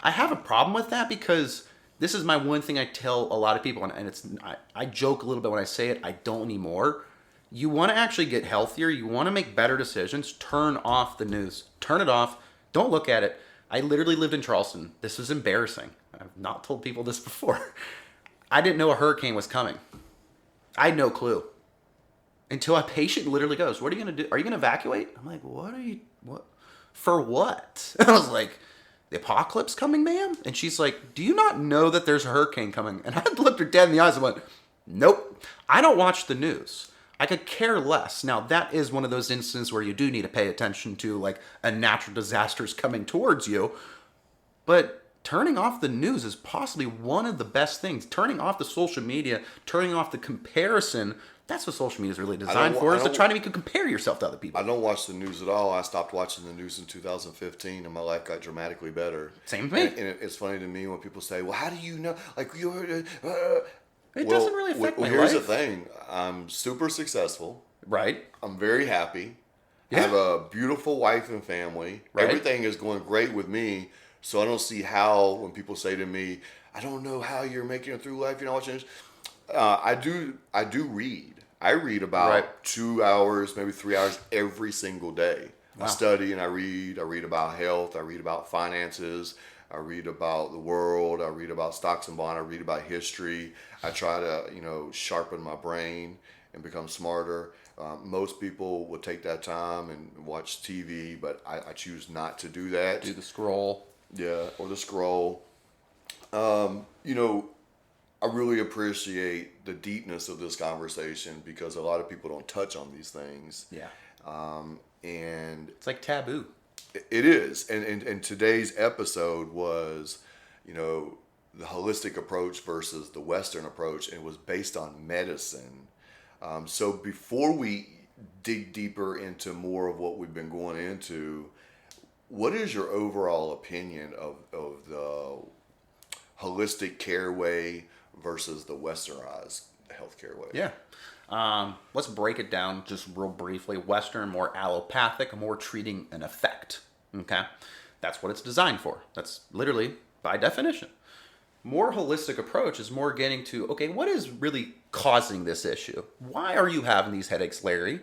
I have a problem with that because this is my one thing I tell a lot of people, and I joke a little bit when I say it. I don't anymore. You want to actually get healthier. You want to make better decisions. Turn off the news. Turn it off. Don't look at it. I literally lived in Charleston. This was embarrassing. I've not told people this before. I didn't know a hurricane was coming. I had no clue. Until a patient literally goes, "What are you going to do? Are you going to evacuate?" I'm like, what? For what? I was like, "The apocalypse coming, ma'am?" And she's like, "Do you not know that there's a hurricane coming?" And I looked her dead in the eyes and went, "Nope. I don't watch the news. I could care less." Now, that is one of those instances where you do need to pay attention to, like, a natural disaster is coming towards you. But turning off the news is possibly one of the best things. Turning off the social media, turning off the comparison, that's what social media is really designed for, is to try to make you compare yourself to other people. I don't watch the news at all. I stopped watching the news in 2015, and my life got dramatically better. Same thing. And it's funny to me when people say, "Well, how do you know?" Like, It doesn't really affect my here's life. the thing. I'm super successful. Right. I'm very happy. Yeah. I have a beautiful wife and family. Right. Everything is going great with me. So I don't see how, when people say to me, "I don't know how you're making it through life, you're not watching this." I do read. I read about 2 hours, maybe 3 hours every single day. Wow. I study and I read. I read about health. I read about finances. I read about the world. I read about stocks and bonds. I read about history. I try to, sharpen my brain and become smarter. Most people would take that time and watch TV, but I choose not to do that. Do the scroll. Yeah, or the scroll. I really appreciate the deepness of this conversation because a lot of people don't touch on these things. Yeah. And It's like taboo. it is. And today's episode was, you know, the holistic approach versus the Western approach, and it was based on medicine. So before we dig deeper into more of what we've been going into, what is your overall opinion of the holistic care way versus the westernized healthcare way? Yeah. Let's break it down just real briefly. Western, more allopathic, more treating an effect. Okay? That's what it's designed for. That's literally by definition. More holistic approach is more getting to, okay, what is really causing this issue? Why are you having these headaches, Larry?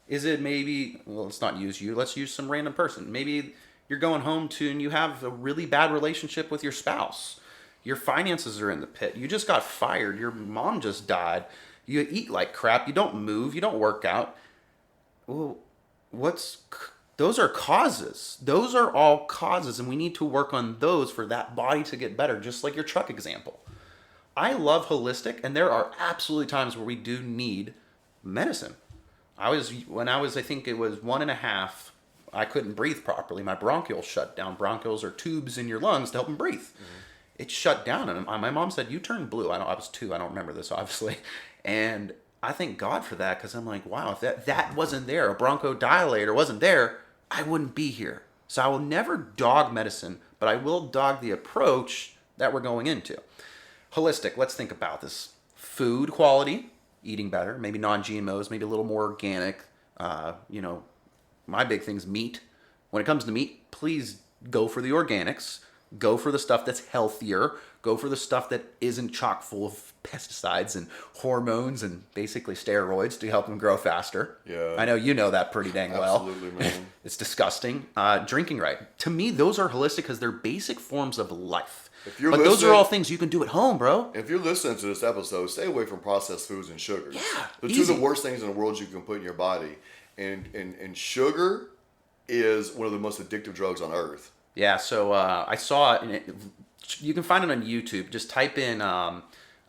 Is it maybe, well, let's not use you, let's use some random person. Maybe you're going home to and you have a really bad relationship with your spouse. Your finances are in the pit. You just got fired. Your mom just died. You eat like crap. You don't move. You don't work out. Well, those are causes. Those are all causes, and we need to work on those for that body to get better, just like your truck example. I love holistic, and there are absolutely times where we do need medicine. When I was, I think it was 1.5, I couldn't breathe properly. My bronchioles shut down. Bronchioles are tubes in your lungs to help them breathe. Mm-hmm. It shut down, and my mom said, "You turned blue." I was 2. I don't remember this, obviously. And I thank God for that, because I'm like, wow, if that wasn't there, a bronchodilator wasn't there, I wouldn't be here. So I will never dog medicine, but I will dog the approach that we're going into. Holistic, let's think about this. Food quality, eating better, maybe non-GMOs, maybe a little more organic. My big thing's meat. When it comes to meat, please go for the organics. Go for the stuff that's healthier. Go for the stuff that isn't chock full of pesticides and hormones and basically steroids to help them grow faster. Yeah. I know you know that pretty dang well. Absolutely, man. It's disgusting. Drinking right. To me, those are holistic because they're basic forms of life. But those are all things you can do at home, bro. If you're listening to this episode, stay away from processed foods and sugars. Yeah, They're two of the worst things in the world you can put in your body. And sugar is one of the most addictive drugs on earth. Yeah, so I saw it. You can find it on YouTube. Just type in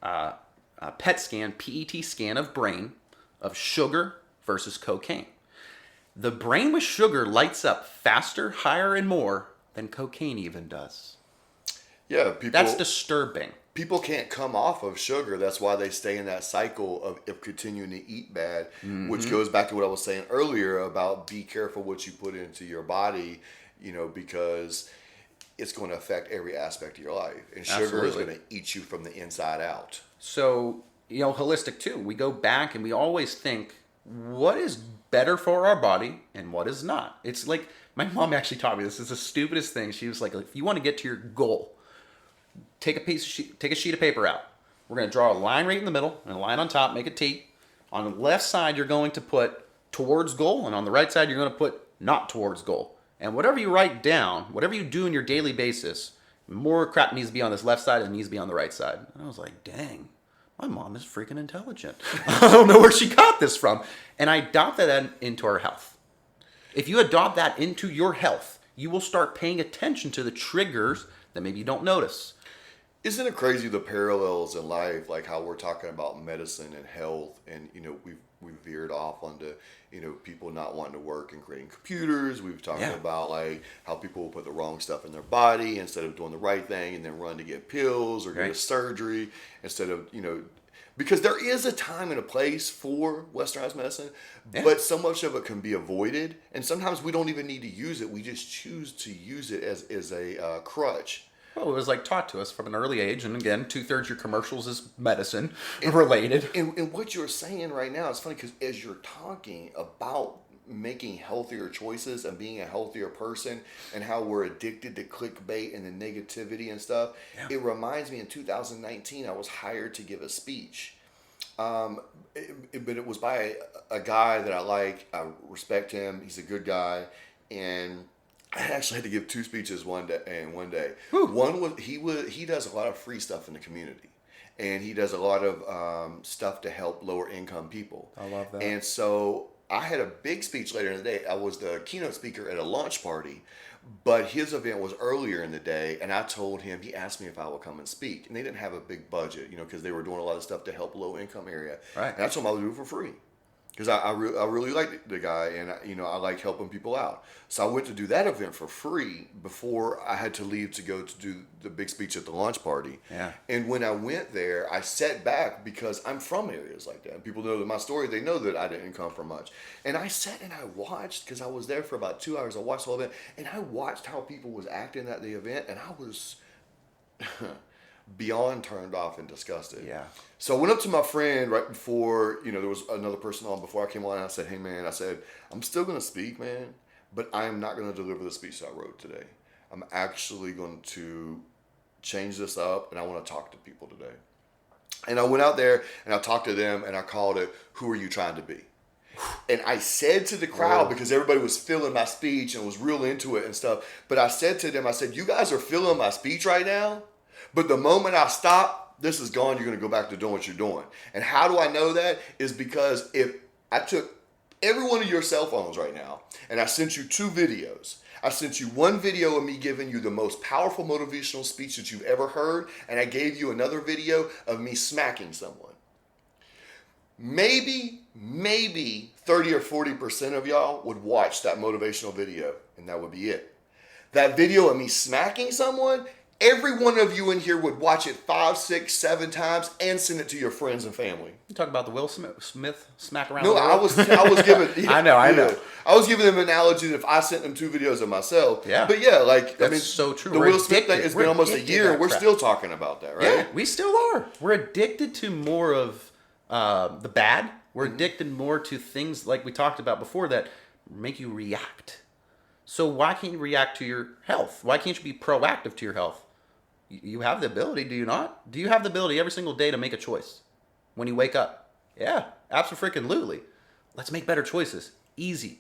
PET scan, PET scan of brain of sugar versus cocaine. The brain with sugar lights up faster, higher, and more than cocaine even does. Yeah, that's disturbing. People can't come off of sugar. That's why they stay in that cycle of continuing to eat bad, which goes back to what I was saying earlier about be careful what you put into your body, because it's going to affect every aspect of your life. And sugar is going to eat you from the inside out. So, holistic too. We go back and we always think, what is better for our body and what is not? It's like, my mom actually taught me this. It's the stupidest thing. She was like, if you want to get to your goal, take a sheet of paper out. We're going to draw a line right in the middle and a line on top, make a T. On the left side, you're going to put towards goal, and on the right side, you're going to put not towards goal. And whatever you write down, whatever you do in your daily basis, more crap needs to be on this left side and needs to be on the right side. And I was like, dang, my mom is freaking intelligent. I don't know where she got this from. And I adopted that into our health. If you adopt that into your health, you will start paying attention to the triggers that maybe you don't notice. Isn't it crazy the parallels in life, like how we're talking about medicine and health, and we've veered off onto people not wanting to work and creating computers. We've talked about like how people will put the wrong stuff in their body instead of doing the right thing, and then run to get pills or get a surgery instead of because there is a time and a place for westernized medicine, but so much of it can be avoided, and sometimes we don't even need to use it. We just choose to use it as a crutch. Well, it was like taught to us from an early age, and again, 2/3 your commercials is medicine related. And what you're saying right now, it's funny because as you're talking about making healthier choices and being a healthier person and how we're addicted to clickbait and the negativity and stuff, it reminds me in 2019, I was hired to give a speech. But it was by a guy that I like. I respect him. He's a good guy. And I actually had to give 2 speeches one day. One was he does a lot of free stuff in the community, and he does a lot of stuff to help lower income people. I love that. And so I had a big speech later in the day. I was the keynote speaker at a launch party, But his event was earlier in the day, and I told him, he asked me if I would come and speak. And they didn't have a big budget, because they were doing a lot of stuff to help low income area. Right. And I told him I would do it for free. Because I really like the guy, and I like helping people out. So I went to do that event for free before I had to leave to go to do the big speech at the launch party. Yeah. And when I went there, I sat back because I'm from areas like that. People know that my story. They know that I didn't come from much. And I sat and I watched, because I was there for about 2 hours. I watched the whole event, and I watched how people was acting at the event, and I was beyond turned off and disgusted. Yeah. So I went up to my friend right before, there was another person on before I came on, and I said, hey, man, I'm still going to speak, man, but I am not going to deliver the speech that I wrote today. I'm actually going to change this up, and I want to talk to people today. And I went out there, and I talked to them, and I called it, Who Are You Trying to Be? And I said to the crowd, because everybody was feeling my speech and was real into it and stuff, but I said to them, you guys are feeling my speech right now? But the moment I stop, this is gone. You're going to go back to doing what you're doing. And how do I know that? Is because if I took every one of your cell phones right now and I sent you 2 videos. I sent you one video of me giving you the most powerful motivational speech that you've ever heard, and I gave you another video of me smacking someone. Maybe 30 or 40% of y'all would watch that motivational video, and that would be it. That video of me smacking someone, every one of you in here would watch it 5, 6, 7 times and send it to your friends and family. You talk about the Will Smith smack around. No, the world? I was giving. I know. I was giving them an analogy that if I sent them 2 videos of myself. Yeah. But yeah, that's so true. The Will Smith thing, it's been almost a year, and we're still talking about that, right? Yeah, we still are. We're addicted to more of the bad. We're addicted more to things like we talked about before that make you react. So why can't you react to your health? Why can't you be proactive to your health? You have the ability, do you not? Do you have the ability every single day to make a choice when you wake up? Yeah, absolutely. Let's make better choices. Easy.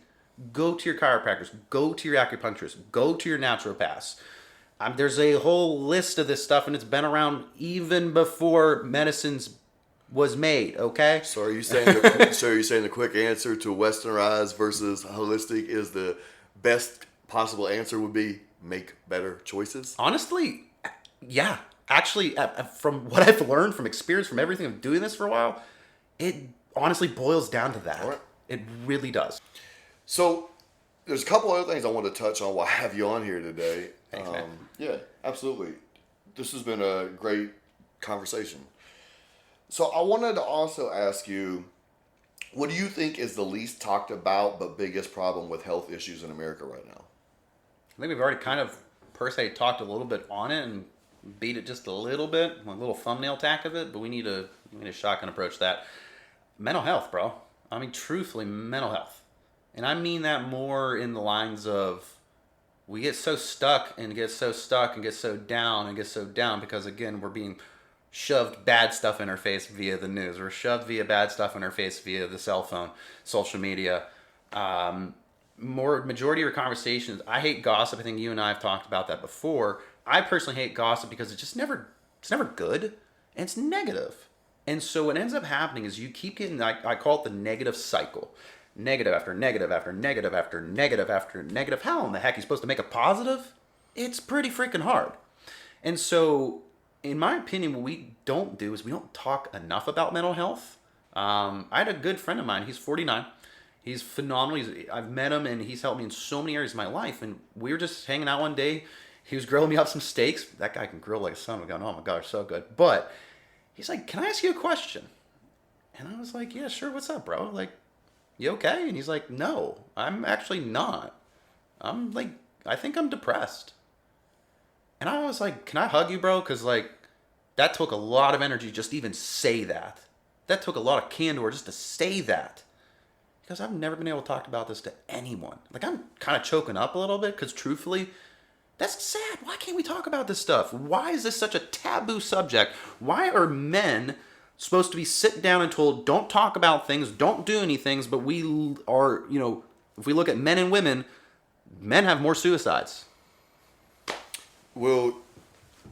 Go to your chiropractors. Go to your acupuncturists. Go to your naturopaths. There's a whole list of this stuff, and it's been around even before medicines was made. Okay. So are you saying the quick answer to westernized versus holistic is the best possible answer would be make better choices? Honestly. Yeah, actually, from what I've learned from experience, from everything of doing this for a while, it honestly boils down to that. Right. It really does. So there's a couple other things I want to touch on while I have you on here today. Thanks, man. Yeah, absolutely. This has been a great conversation. So I wanted to also ask you, what do you think is the least talked about but biggest problem with health issues in America right now? I think we've already kind of, per se, talked a little bit on it and beat it just a little bit, a little thumbnail tack of it, but we need a shotgun approach that. Mental health, bro. I mean, truthfully, mental health. And I mean that more in the lines of we get so stuck and get so down because, again, we're being shoved bad stuff in our face via the news. We're shoved via bad stuff in our face via the cell phone, social media. Majority of your conversations, I hate gossip. I think you and I have talked about that before. I personally hate gossip because it's never good and it's negative. And so what ends up happening is you keep getting, I call it the negative cycle. Negative after negative after negative after negative after negative. How in the heck are you supposed to make a positive? It's pretty freaking hard. And so, in my opinion, what we don't do is we don't talk enough about mental health. I had a good friend of mine. He's 49. He's phenomenal. I've met him, and he's helped me in so many areas of my life. And we were just hanging out one day. He was grilling me up some steaks. That guy can grill like a son of a gun. Oh, my gosh, so good. But he's like, can I ask you a question? And I was like, yeah, sure. What's up, bro? Like, you okay? And he's like, no, I'm actually not. I'm like, I think I'm depressed. And I was like, can I hug you, bro? Because, like, that took a lot of energy just to even say that. That took a lot of candor just to say that. Because I've never been able to talk about this to anyone. Like, I'm kind of choking up a little bit because, truthfully, that's sad. Why can't we talk about this stuff? Why is this such a taboo subject? Why are men supposed to be sit down and told, don't talk about things, don't do anything, but we are, if we look at men and women, men have more suicides. Well,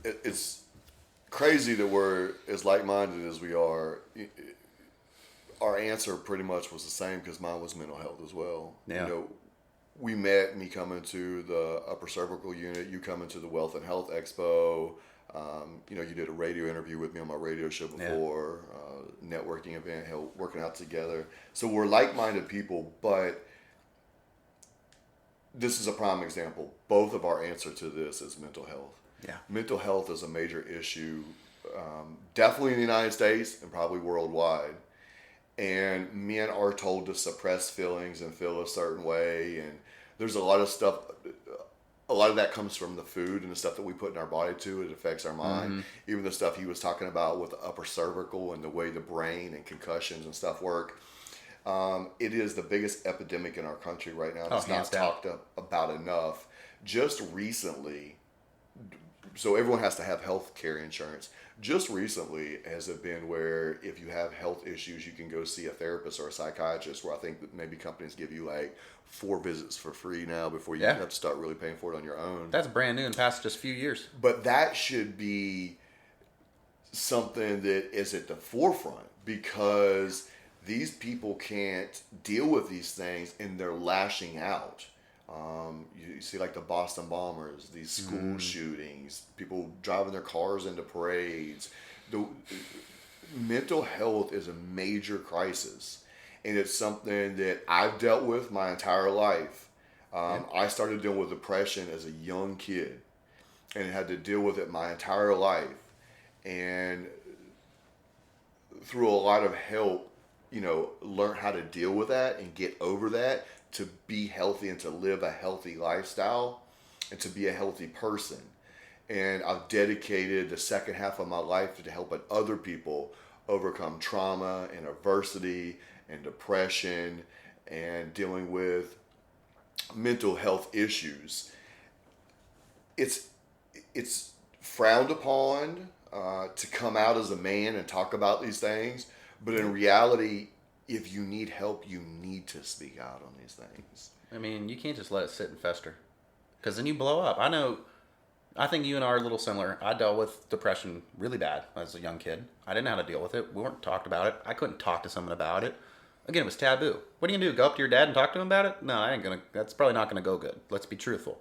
it's crazy that we're as like-minded as we are. Our answer pretty much was the same because mine was mental health as well. Yeah. we met, me coming to the upper cervical unit, you coming to the Wealth and Health Expo. You did a radio interview with me on my radio show before, networking event, working out together. So we're like-minded people, but this is a prime example. Both of our answer to this is mental health. Yeah. Mental health is a major issue, definitely in the United States and probably worldwide. And men are told to suppress feelings and feel a certain way. And there's a lot of stuff. A lot of that comes from the food and the stuff that we put in our body too. It affects our mind. Mm-hmm. Even the stuff he was talking about with the upper cervical and the way the brain and concussions and stuff work. It is the biggest epidemic in our country right now. It's not talked about enough. Just recently, so everyone has to have health care insurance. Just recently has it been where if you have health issues, you can go see a therapist or a psychiatrist, where I think that maybe companies give you like 4 visits for free now before you have to start really paying for it on your own. That's brand new in the past just a few years. But that should be something that is at the forefront, because these people can't deal with these things and they're lashing out. You see like the Boston bombers, these school shootings, people driving their cars into parades. The mental health is a major crisis, and it's something that I've dealt with my entire life. I started dealing with depression as a young kid and had to deal with it my entire life. And through a lot of help, learn how to deal with that and get over that, to be healthy and to live a healthy lifestyle and to be a healthy person. And I've dedicated the second half of my life to helping other people overcome trauma and adversity and depression and dealing with mental health issues. It's frowned upon to come out as a man and talk about these things, but in reality, if you need help, you need to speak out on these things. I mean, you can't just let it sit and fester, because then you blow up. I think you and I are a little similar. I dealt with depression really bad as a young kid. I didn't know how to deal with it. We weren't talked about it. I couldn't talk to someone about it. Again, it was taboo. What are you going to do? Go up to your dad and talk to him about it? No, that's probably not going to go good. Let's be truthful.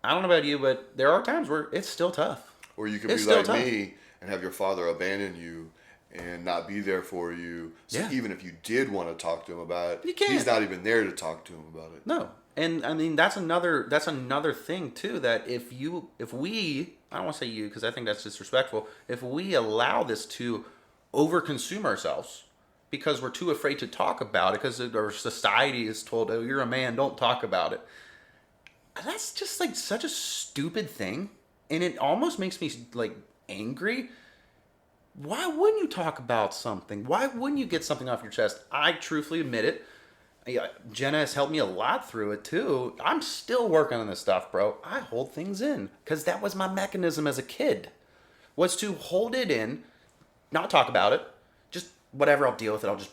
I don't know about you, but there are times where it's still tough. Or you could be like me and have your father abandon you and not be there for you. So even if you did want to talk to him about it, he's not even there to talk to him about it. No. And I mean, that's another thing too, that if we, I don't want to say you, because I think that's disrespectful, if we allow this to overconsume ourselves because we're too afraid to talk about it, because our society is told, oh, you're a man, don't talk about it. That's just like such a stupid thing. And it almost makes me like angry. Why wouldn't you talk about something? Why wouldn't you get something off your chest? I truthfully admit it. Jenna has helped me a lot through it too. I'm still working on this stuff, bro. I hold things in because that was my mechanism as a kid, was to hold it in, not talk about it. Just whatever, I'll deal with it. I'll just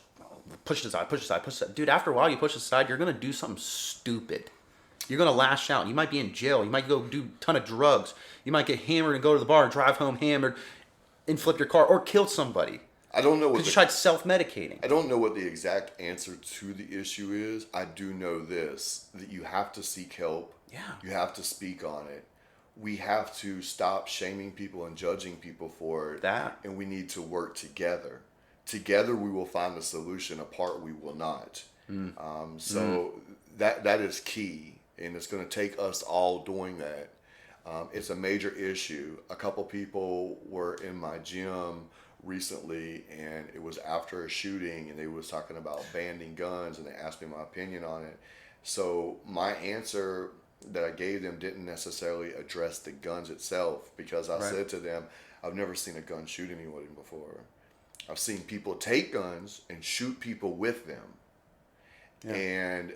push it aside. Dude, after a while, you push it aside, you're going to do something stupid. You're going to lash out. You might be in jail. You might go do a ton of drugs. You might get hammered and go to the bar and drive home hammered and flip your car or kill somebody. I don't know what you tried self-medicating. I don't know what the exact answer to the issue is. I do know this, that you have to seek help. Yeah. You have to speak on it. We have to stop shaming people and judging people for it. And we need to work together. Together we will find a solution. Apart we will not. That is key. And it's going to take us all doing that. It's a major issue. A couple people were in my gym recently, and it was after a shooting, and they was talking about banning guns, and they asked me my opinion on it. So my answer that I gave them didn't necessarily address the guns itself, because I said to them, I've never seen a gun shoot anyone before. I've seen people take guns and shoot people with them. Yeah. And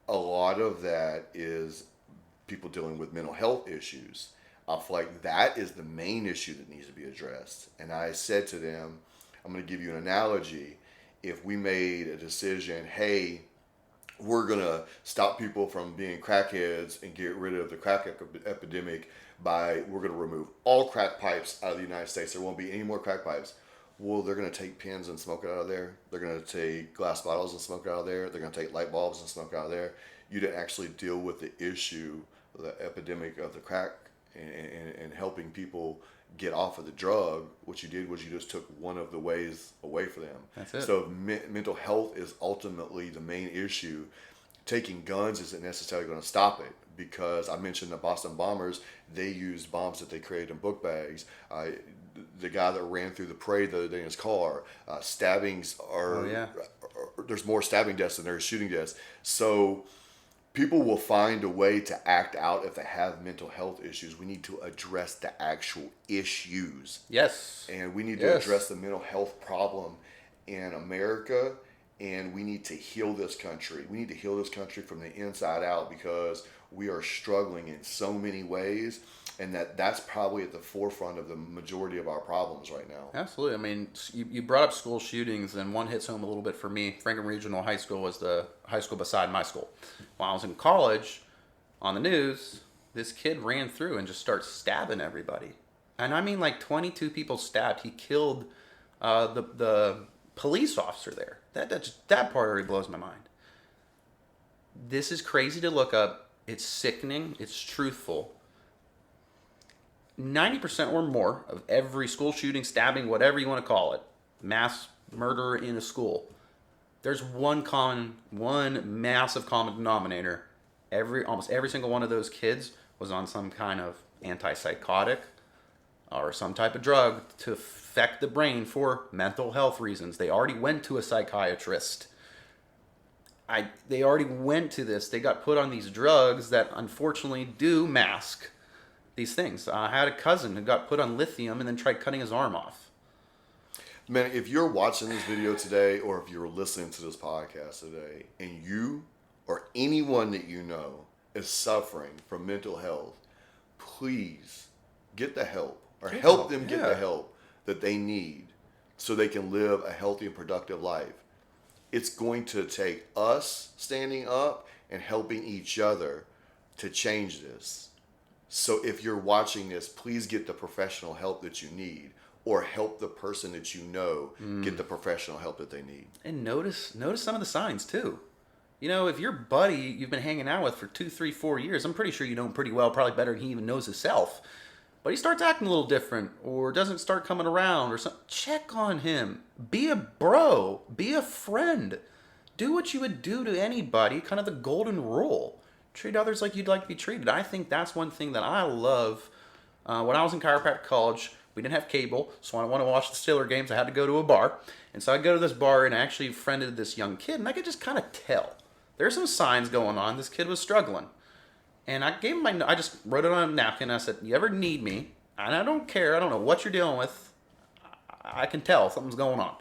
a lot of that is people dealing with mental health issues. I feel like that is the main issue that needs to be addressed. And I said to them, I'm going to give you an analogy. If we made a decision, hey, we're going to stop people from being crackheads and get rid of the crack epidemic we're going to remove all crack pipes out of the United States. There won't be any more crack pipes. Well, they're going to take pens and smoke it out of there. They're going to take glass bottles and smoke it out of there. They're going to take light bulbs and smoke it out of there. you didn't actually deal with the issue, the epidemic of the crack, and helping people get off of the drug. What you did was you just took one of the ways away for them. That's it. So mental health is ultimately the main issue. Taking guns isn't necessarily going to stop it, because I mentioned the Boston bombers. They used bombs that they created in book bags. The guy that ran through the parade the other day in his car, stabbings are. Oh, yeah. There's more stabbing deaths than there are shooting deaths. So people will find a way to act out if they have mental health issues. We need to address the actual issues. Yes. And we need to address the mental health problem in America, and we need to heal this country. We need to heal this country from the inside out, because we are struggling in so many ways, and that's probably at the forefront of the majority of our problems right now. Absolutely. I mean, you brought up school shootings, and one hits home a little bit for me. Franklin Regional High School was the high school beside my school. While I was in college, on the news, this kid ran through and just started stabbing everybody. And I mean, like 22 people stabbed. He killed the police officer there. That part already blows my mind. This is crazy to look up. It's sickening. It's truthful. 90% or more of every school shooting, stabbing, whatever you want to call it, mass murder in a school, there's one massive common denominator. Almost every single one of those kids was on some kind of antipsychotic or some type of drug to affect the brain for mental health reasons. They already went to a psychiatrist. They already went to this. They got put on these drugs that unfortunately do mask these things. I had a cousin who got put on lithium and then tried cutting his arm off. Man, if you're watching this video today, or if you're listening to this podcast today, and you or anyone that you know is suffering from mental health, please get the help, or help them get the help that they need so they can live a healthy and productive life. It's going to take us standing up and helping each other to change this. So if you're watching this, please get the professional help that you need, or help the person that you know get the professional help that they need. And notice some of the signs too. You know, if your buddy you've been hanging out with for 2, 3, 4 years, I'm pretty sure you know him pretty well, probably better than he even knows himself. But he starts acting a little different, or doesn't start coming around, or something. Check on him. Be a bro. Be a friend. Do what you would do to anybody. Kind of the golden rule. Treat others like you'd like to be treated. I think that's one thing that I love. When I was in chiropractic college, we didn't have cable, so when I wanted to watch the Steeler games, I had to go to a bar. And so I'd go to this bar, and I actually friended this young kid, and I could just kind of tell. There's some signs going on. This kid was struggling. And I gave him I just wrote it on a napkin. I said, you ever need me, and I don't care, I don't know what you're dealing with, I can tell something's going on.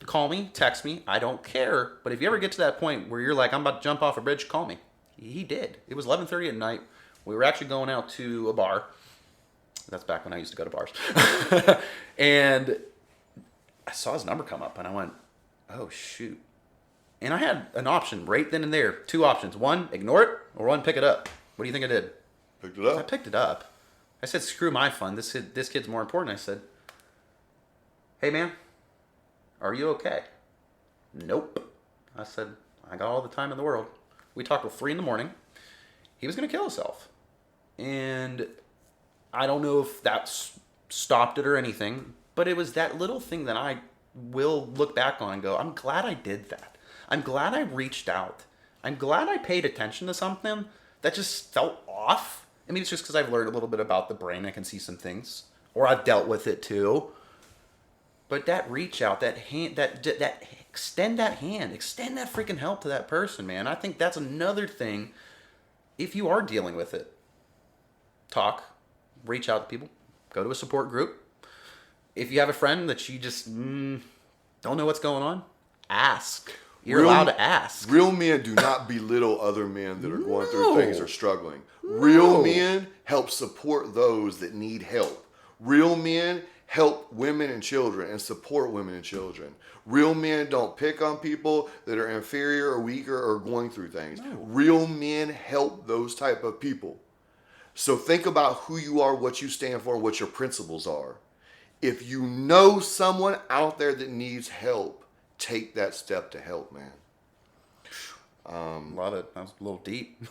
Call me, text me, I don't care. But if you ever get to that point where you're like, I'm about to jump off a bridge, call me. He did. It was 11:30 at night. We were actually going out to a bar. That's back when I used to go to bars. And I saw his number come up, and I went, oh, shoot. And I had an option right then and there. 2 options. One, ignore it, or one, pick it up. What do you think I did? Picked it up. I picked it up. I said, screw my fun. This kid's more important. I said, hey, man, are you okay? Nope. I said, I got all the time in the world. We talked till 3 a.m. He was going to kill himself. And I don't know if that's stopped it or anything, but it was that little thing that I will look back on and go, I'm glad I did that. I'm glad I reached out. I'm glad I paid attention to something that just felt off. I mean, it's just because I've learned a little bit about the brain. I can see some things, or I've dealt with it too. But that reach out, that hand, that extend that hand, extend that freaking help to that person, man. I think that's another thing. If you are dealing with it, talk, reach out to people, go to a support group. If you have a friend that you just don't know what's going on, ask. You're allowed to ask. Real men do not belittle other men that are going through things or struggling. Real men help support those that need help. Real men help women and children and support women and children. Real men don't pick on people that are inferior or weaker or going through things. No. Real men help those type of people. So think about who you are, what you stand for, and what your principles are. If you know someone out there that needs help, take that step to help, man. Love it. That was a little deep.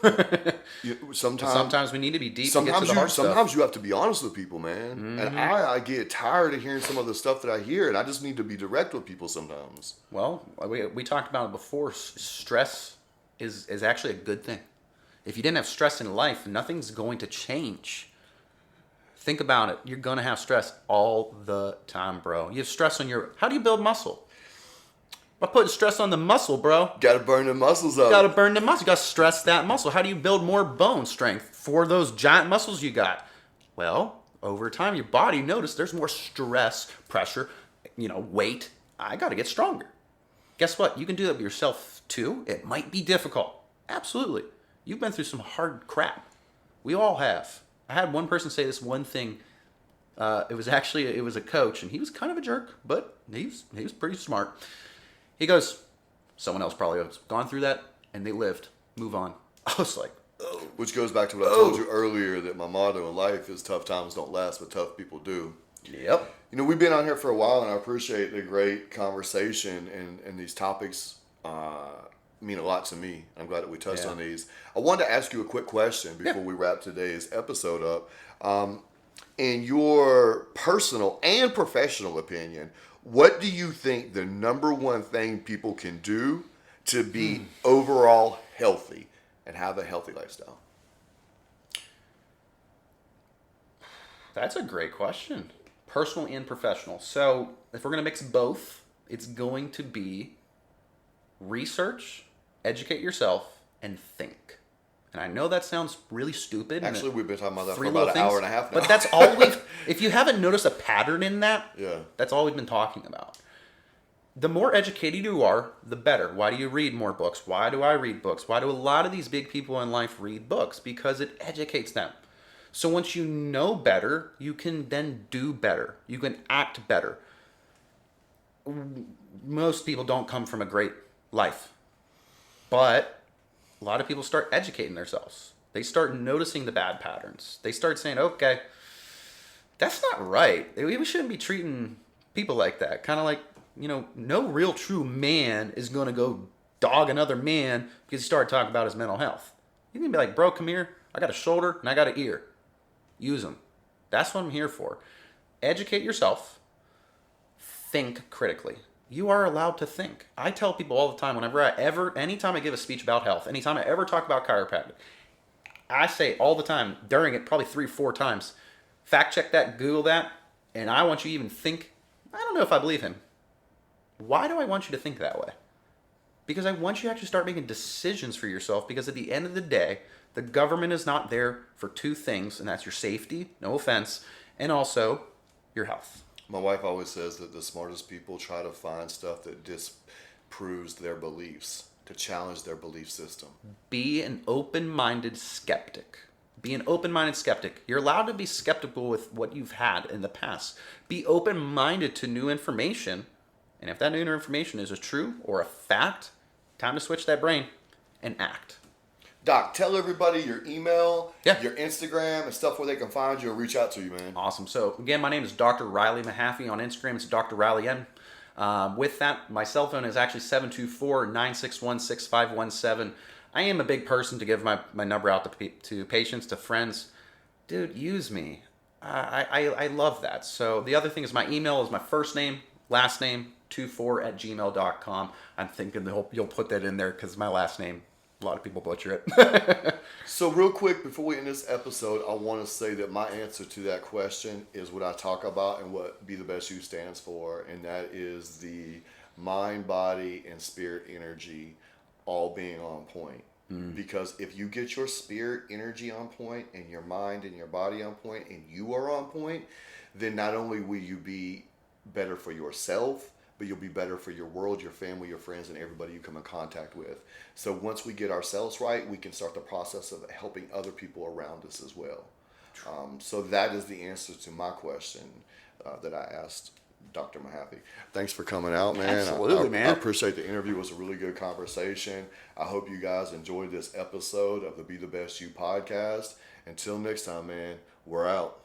Sometimes we need to be deep to get to the hard stuff. sometimes you have to be honest with people, man. And I get tired of hearing some of the stuff that I hear, and I just need to be direct with people sometimes. Well, we talked about it before. Stress is actually a good thing. If you didn't have stress in life, nothing's going to change. Think about it. You're going to have stress all the time, bro. You have stress on how do you build muscle? By putting stress on the muscle, bro. Got to burn the muscles up. Got to burn the muscle. You got to stress that muscle. How do you build more bone strength for those giant muscles you got? Well, over time, your body notice there's more stress, pressure, weight. I got to get stronger. Guess what? You can do that with yourself too. It might be difficult. Absolutely. You've been through some hard crap. We all have. I had one person say this one thing. It was a coach, and he was kind of a jerk, but he was pretty smart. He goes, someone else probably has gone through that, and they lived. Move on. I was like, oh. Which goes back to what I told you earlier, that my motto in life is tough times don't last, but tough people do. Yep. We've been on here for a while, and I appreciate the great conversation, and these topics mean a lot to me. I'm glad that we touched on these. I wanted to ask you a quick question before we wrap today's episode up. In your personal and professional opinion, what do you think the number one thing people can do to be overall healthy and have a healthy lifestyle? That's a great question. Personal and professional. So if we're going to mix both, it's going to be research, educate yourself, and think. And I know that sounds really stupid. Actually, we've been talking about that for about an hour and a half now. But that's all if you haven't noticed a pattern in that, that's all we've been talking about. The more educated you are, the better. Why do you read more books? Why do I read books? Why do a lot of these big people in life read books? Because it educates them. So once you know better, you can then do better. You can act better. Most people don't come from a great life. But a lot of people start educating themselves. They start noticing the bad patterns. They start saying, okay, that's not right. We shouldn't be treating people like that. Kind of like, no real true man is going to go dog another man because he started talking about his mental health. You can be like, bro, come here. I got a shoulder and I got an ear. Use them. That's what I'm here for. Educate yourself. Think critically. You are allowed to think. I tell people all the time, anytime I give a speech about health, anytime I ever talk about chiropractic, I say all the time, during it, probably 3-4 times, fact check that, Google that, and I want you to even think, I don't know if I believe him. Why do I want you to think that way? Because I want you to actually start making decisions for yourself, because at the end of the day, the government is not there for two things, and that's your safety, no offense, and also your health. My wife always says that the smartest people try to find stuff that disproves their beliefs, to challenge their belief system. Be an open-minded skeptic. Be an open-minded skeptic. You're allowed to be skeptical with what you've had in the past. Be open-minded to new information. And if that new information is a true or a fact, time to switch that brain and act. Doc, tell everybody your email, your Instagram, and stuff where they can find you and reach out to you, man. Awesome. So, again, my name is Dr. Riley Mahaffey. On Instagram, it's Dr. Riley M. With that, my cell phone is actually 724-961-6517. I am a big person to give my number out to patients, to friends. Dude, use me. I love that. So, the other thing is my email is my first name, last name, 24@gmail.com. I'm thinking you'll put that in there because my last name, a lot of people butcher it. So real quick, before we end this episode, I want to say that my answer to that question is what I talk about and what Be the Best You stands for, and that is the mind, body, and spirit energy all being on point. Because if you get your spirit energy on point and your mind and your body on point and you are on point, then not only will you be better for yourself, but you'll be better for your world, your family, your friends, and everybody you come in contact with. So once we get ourselves right, we can start the process of helping other people around us as well. So that is the answer to my question that I asked Dr. Mahaffey. Thanks for coming out, man. Absolutely, man. I appreciate the interview. It was a really good conversation. I hope you guys enjoyed this episode of the Be the Best You podcast. Until next time, man, we're out.